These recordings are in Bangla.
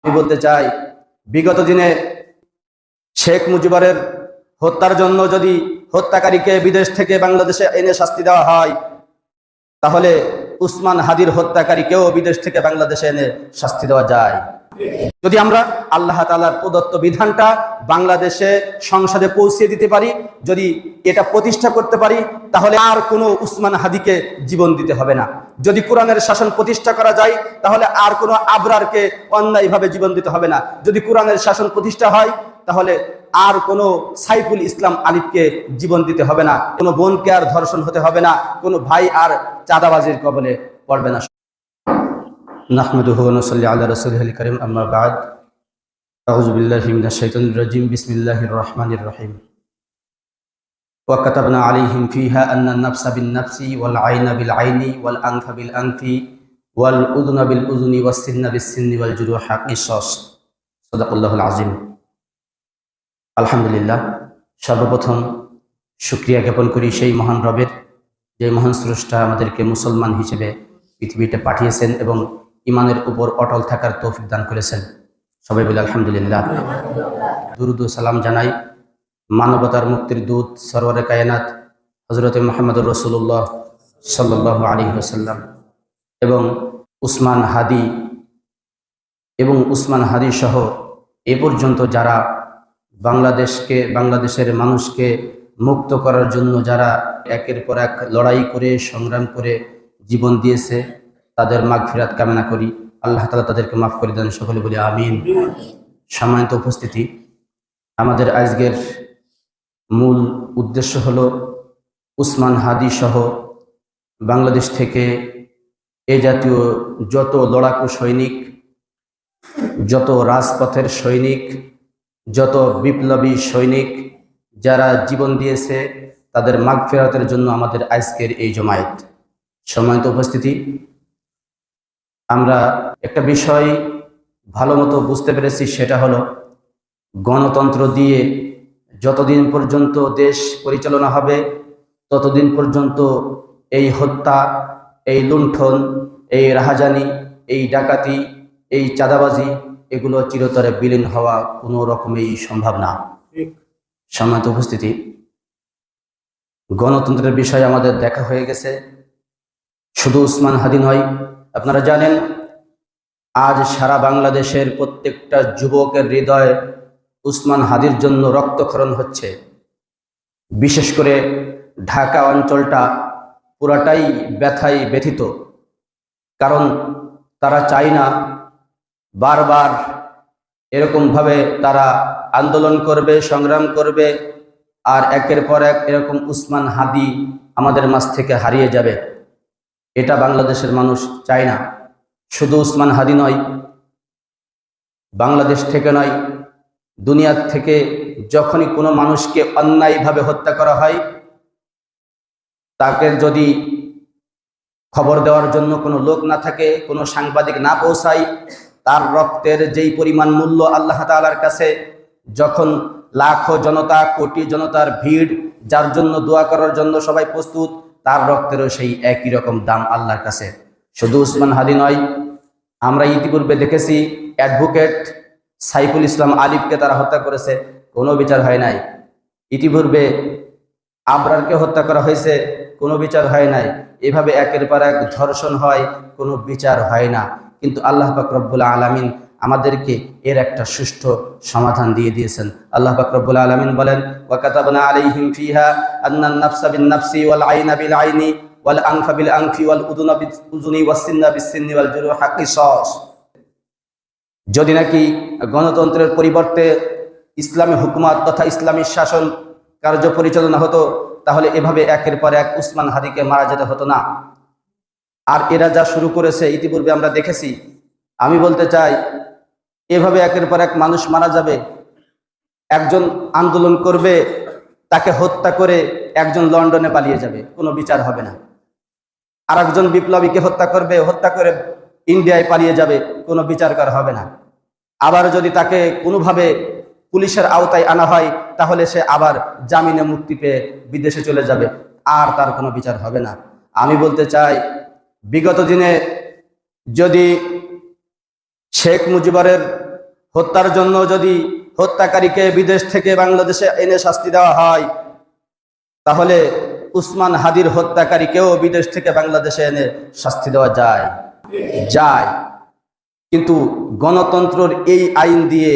আমি বলতে চাই, বিগত দিনে শেখ মুজিবুরের হত্যার জন্য যদি হত্যাকারীকে বিদেশ থেকে বাংলাদেশে এনে শাস্তি দেওয়া হয়, তাহলে উসমান হাদির হত্যাকারীকেও বিদেশ থেকে বাংলাদেশে এনে শাস্তি দেওয়া যায়। যদি আমরা আল্লাহ তাআলার প্রদত্ত বিধানটা বাংলাদেশে সংসদে পৌঁছে দিতে পারি, যদি এটা প্রতিষ্ঠা করতে পারি, তাহলে আর কোনো উসমান হাদিকে জীবন দিতে হবে না। যদি কোরআনের শাসন প্রতিষ্ঠা করা যায়, তাহলে আর কোনো আবরারকে অন্যায়ভাবে জীবন দিতে হবে না। যদি কোরআনের শাসন প্রতিষ্ঠা হয়, তাহলে আর কোনো সাইফুল ইসলাম আলিফকে জীবন দিতে হবে না, কোনো বোনকে আর ধর্ষণ হতে হবে না, কোনো ভাই আর চাঁদাবাজির কবলে পড়বে না। নাহমাদুহু ওয়া নুসাল্লি আলা রাসূলিহিল কারীম, আম্মা বা'দ। আউযু বিল্লাহি মিনাশ শাইতানির রাজীম। বিসমিল্লাহির রহমানির রহিম। ওয়া কাতাবনা আলাইহিম ফিহা আন্না আন-নাফসা বিন-নাফসি ওয়াল আইনা বিল-আইনি ওয়াল আনফা বিল-আনফি ওয়াল উযুনা বিল-উযুনি ওয়াস সিন্না বিস-সিন্নি ওয়াল জুরুহা কিসাস। সাদাকাল্লাহুল আযীম। আলহামদুলিল্লাহ, সর্বপ্রথম শুকরিয়া জ্ঞাপন করি সেই মহান রবের, যে মহান স্রষ্টা আমাদেরকে মুসলমান হিসেবে পৃথিবীতে পাঠিয়েছেন এবং ইমানের উপর অটল থাকার তৌফিক দান করেছেন। সবাই বলে আলহামদুলিল্লাহ। দুরুদ ও সালাম জানাই মানবতার মুক্তির দূত সরওয়ারে কায়নাত হযরত মুহাম্মদুর রাসূলুল্লাহ সাল্লাল্লাহু আলাইহি ওয়াসাল্লাম এবং উসমান হাদি সহ এ পর্যন্ত যারা বাংলাদেশের মানুষকে মুক্ত করার জন্য যারা একের পর এক লড়াই করে সংগ্রাম করে জীবন দিয়েছে, তাদের মাগফিরাত কামনা করি। আল্লাহ তাআলা তাদেরকে মাফ করে দেন, সকলে বলি আমিন। সম্মানিত উপস্থিতি, আমাদের আজকের মূল উদ্দেশ্য হলো উসমান হাদি সহ বাংলাদেশ থেকে এ জাতীয় যত লড়াকু সৈনিক, যত রাজপথের সৈনিক, যত বিপ্লবী সৈনিক যারা জীবন দিয়েছে, তাদের মাগফিরাতের জন্য আমাদের আজকের এই জমায়েত। সম্মানিত উপস্থিতি, আমরা একটা বিষয় ভালো মতো বুঝতে পেরেছি, সেটা হলো গণতন্ত্র দিয়ে যতদিন পর্যন্ত দেশ পরিচালনা হবে, ততদিন পর্যন্ত এই হত্যা, এই লুণ্ঠন, এই রাহাজানি, এই ডাকাতি, এই চাঁদাবাজি, এগুলো চিরতরে বিলীন হওয়া কোনো রকমেই সম্ভব না। সম্মানিত উপস্থিতি, গণতন্ত্রের বিষয় আমাদের দেখা হয়ে গেছে। শুধু উসমান হাদি নয়, আপনারা জানেন আজ সারা বাংলাদেশের প্রত্যেকটা যুবকের হৃদয়ে উসমান হাদির জন্য রক্তক্ষরণ হচ্ছে। বিশেষ করে ঢাকা অঞ্চলটা পুরাটাই ব্যথায় ব্যথিত, কারণ তারা চায় না বারবার এরকমভাবে তারা আন্দোলন করবে, সংগ্রাম করবে, আর একের পর এক এরকম উসমান হাদি আমাদের মাঝ থেকে হারিয়ে যাবে। এটা বাংলাদেশের মানুষ চায় না। শুধু উসমান হাদি নয়, বাংলাদেশ থেকে নয়, দুনিয়ার থেকে যখনই কোনো মানুষকে অন্যায়ভাবে হত্যা করা হয়, তাকে যদি খবর দেওয়ার জন্য কোনো লোক না থাকে, কোনো সাংবাদিক না পৌঁছায়, তার রক্তের যেই পরিমাণ মূল্য আল্লাহ তাআলার কাছে, যখন লাখো জনতা, কোটি জনতার ভিড়, যার জন্য দোয়া করার জন্য সবাই প্রস্তুত, তার রক্তেরও সেই একই রকম দাম আল্লাহর কাছে। শুধু উসমান হাদি নয়, আমরা ইতিপূর্বে দেখেছি অ্যাডভোকেট সাইফুল ইসলাম আলিফকে তারা হত্যা করেছে, কোনো বিচার হয় নাই। ইতিপূর্বে আবরারকে হত্যা করা হয়েছে, কোনো বিচার হয় নাই। এভাবে একের পর এক ধর্ষণ হয়, কোনো বিচার হয় না। কিন্তু আল্লাহ পাক রব্বুল আলামিন আমাদেরকে এর একটা সুষ্ঠু সমাধান দিয়ে দিয়েছেন। আল্লাহ পাক রব্বুল আলামিন বলেন, ওয়া কাতাবনা আলাইহিম ফিহা আন্না আন-নাফসা বিন-নাফসি ওয়াল আইনা বিল-আইনি ওয়াল আনফা বিল-আনফি ওয়াল উযুনা বিল-উযুনি ওয়াস সিন্না বিস-সিন্নি ওয়াল জুরুহা কিসাস। যদি নাকি গণতন্ত্রের পরিবর্তে ইসলামী হুকুমত তথা ইসলামী শাসন কার্য পরিচালনা হতো, তাহলে এভাবে একের পর এক উসমান হাদিকে মারা যেতে হতো না। আর এরা যা শুরু করেছে ইতিপূর্বে আমরা দেখেছি। আমি বলতে চাই, এভাবে একের পর এক মানুষ মারা যাবে। একজন আন্দোলন করবে, তাকে হত্যা করে একজন লন্ডনে পালিয়ে যাবে, কোনো বিচার হবে না। আর একজন বিপ্লবীকে হত্যা করবে, হত্যা করে ইন্ডিয়ায় পালিয়ে যাবে, কোনো বিচার করা হবে না। আবার যদি তাকে কোনোভাবে পুলিশের আওতায় আনা হয়, তাহলে সে আবার জামিনে মুক্তি পেয়ে বিদেশে চলে যাবে, আর তার কোনো বিচার হবে না। আমি বলতে চাই, বিগত দিনে যদি শেখ মুজিবুরের হত্যার জন্য যদি হত্যাকারীকে বিদেশ থেকে বাংলাদেশে এনে শাস্তি দেওয়া হয়, তাহলে উসমান হাদির হত্যাকারীকেও বিদেশ থেকে বাংলাদেশে এনে শাস্তি দেওয়া যায়। কিন্তু গণতন্ত্রের এই আইন দিয়ে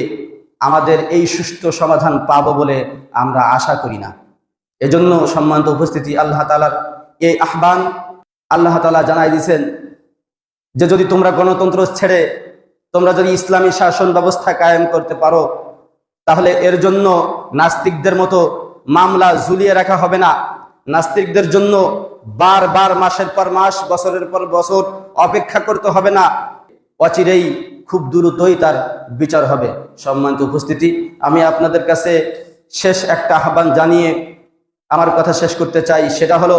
আমাদের এই সুষ্ঠু সমাধান পাবো বলে আমরা আশা করি না। এজন্য সম্মানিত উপস্থিতি, আল্লাহ তাআলার এই আহ্বান আল্লাহ তাআলা জানাই দিয়েছেন যে যদি তোমরা গণতন্ত্র ছেড়ে তোমরা যদি ইসলামী শাসন ব্যবস্থা কায়েম করতে পারো, তাহলে এর জন্য নাস্তিকদের মতো মামলা ঝুলিয়ে রাখা হবে না। নাস্তিকদের জন্য বারবার মাসের পর মাস, বছরের পর বছর অপেক্ষা করতে হবে না। অচিরেই খুব দ্রুতই তার বিচার হবে। সম্মানিত উপস্থিতি, আমি আপনাদের কাছে শেষ একটা আহ্বান জানিয়ে আমার কথা শেষ করতে চাই। সেটা হলো,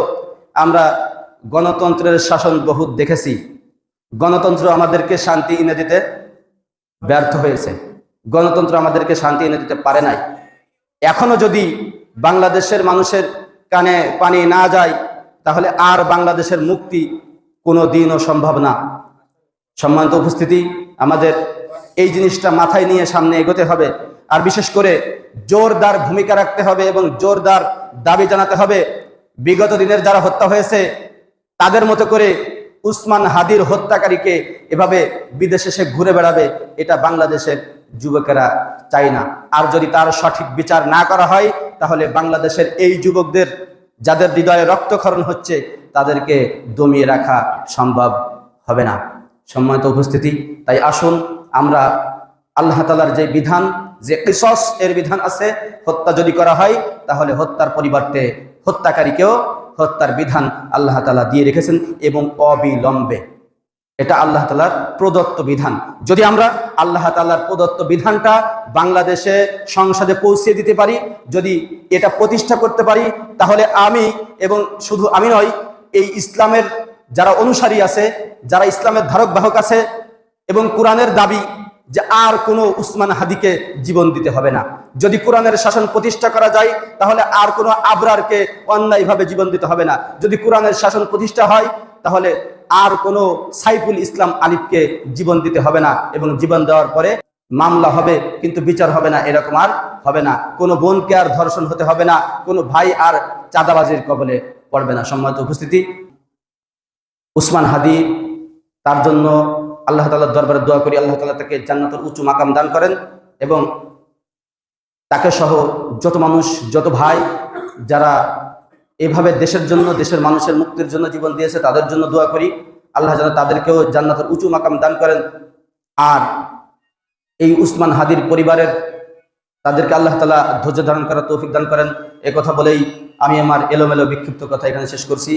আমরা গণতন্ত্রের শাসন বহুত দেখেছি। গণতন্ত্র আমাদেরকে শান্তি এনে দিতে ব্যর্থ হয়েছে, গণতন্ত্র আমাদেরকে শান্তি এনে দিতে পারে নাই। এখনো যদি বাংলাদেশের মানুষের কানে পানি না যায়, তাহলে আর বাংলাদেশের মুক্তি কোনো দিনও সম্ভব না। সম্মানিত উপস্থিতি, আমাদের এই জিনিসটা মাথায় নিয়ে সামনে এগোতে হবে। আর বিশেষ করে জোরদার ভূমিকা রাখতে হবে এবং জোরদার দাবি জানাতে হবে। বিগত দিনের যারা হত্যা হয়েছে, তাদের মতো করে উসমান হাদির হত্যাকারীকে এভাবে বিদেশে সে ঘুরে বেড়াবে, এটা বাংলাদেশের যুবকেরা চায় না। আর যদি তার সঠিক বিচার না করা হয়, তাহলে বাংলাদেশের এই যুবকদের যাদের হৃদয়ে রক্তক্ষরণ হচ্ছে, তাদেরকে দমিয়ে রাখা সম্ভব হবে না। সম্মানিত উপস্থিতি, তাই আসুন আমরা আল্লাহ তাআলার যে বিধান, যে কিসস এর বিধান আছে, হত্যা যদি করা হয় তাহলে হত্যার পরিবর্তে হত্যাকারীকেও হত্যার বিধান আল্লাহ তাআলা দিয়ে রেখেছেন এবং অবিলম্বে। এটা আল্লাহ তাআলার প্রদত্ত বিধান। যদি আমরা আল্লাহ তাআলার প্রদত্ত বিধানটা বাংলাদেশে সংসদে পৌঁছে দিতে পারি, যদি এটা প্রতিষ্ঠা করতে পারি, তাহলে আমি এবং শুধু আমি নয়, এই ইসলামের যারা অনুসারী আছে, যারা ইসলামের ধারক বাহক আছে এবং কোরআনের দাবি যে আর কোনো উসমান হাদিকে জীবন দিতে হবে না। যদি কোরআনের শাসন প্রতিষ্ঠা করা যায়, তাহলে আর কোনো আবরারকে অন্যায়ভাবে জীবন দিতে হবে না। যদি কোরআনের শাসন প্রতিষ্ঠা হয়, তাহলে আর কোনো সাইফুল ইসলাম আলিফকে জীবন দিতে হবে না এবং জীবন দেওয়ার পরে মামলা হবে কিন্তু বিচার হবে না, এরকম আর হবে না। কোনো বোনকে আর ধর্ষণ হতে হবে না, কোনো ভাই আর চাঁদাবাজির কবলে পড়বে না। সম্মানিত উপস্থিতি, উসমান হাদি, তার জন্য আল্লাহ তাআলার দরবারে দোয়া করি আল্লাহ তাআলা তাকে জান্নাতের উঁচু মাকাম দান করেন এবং তাকে সহ যত মানুষ, যত ভাই যারা এভাবে দেশের জন্য, দেশের মানুষের মুক্তির জন্য জীবন দিয়েছে, তাদের জন্য দোয়া করি আল্লাহ যেন তাদেরকেও জান্নাতের উঁচু মাকাম দান করেন। আর এই উসমান হাদির পরিবারের তাদেরকে আল্লাহ তাআলা ধৈর্য ধারণ করার তৌফিক দান করেন। এ কথা বলেই আমি আমার এলোমেলো বিক্ষিপ্ত কথা এখানে শেষ করছি।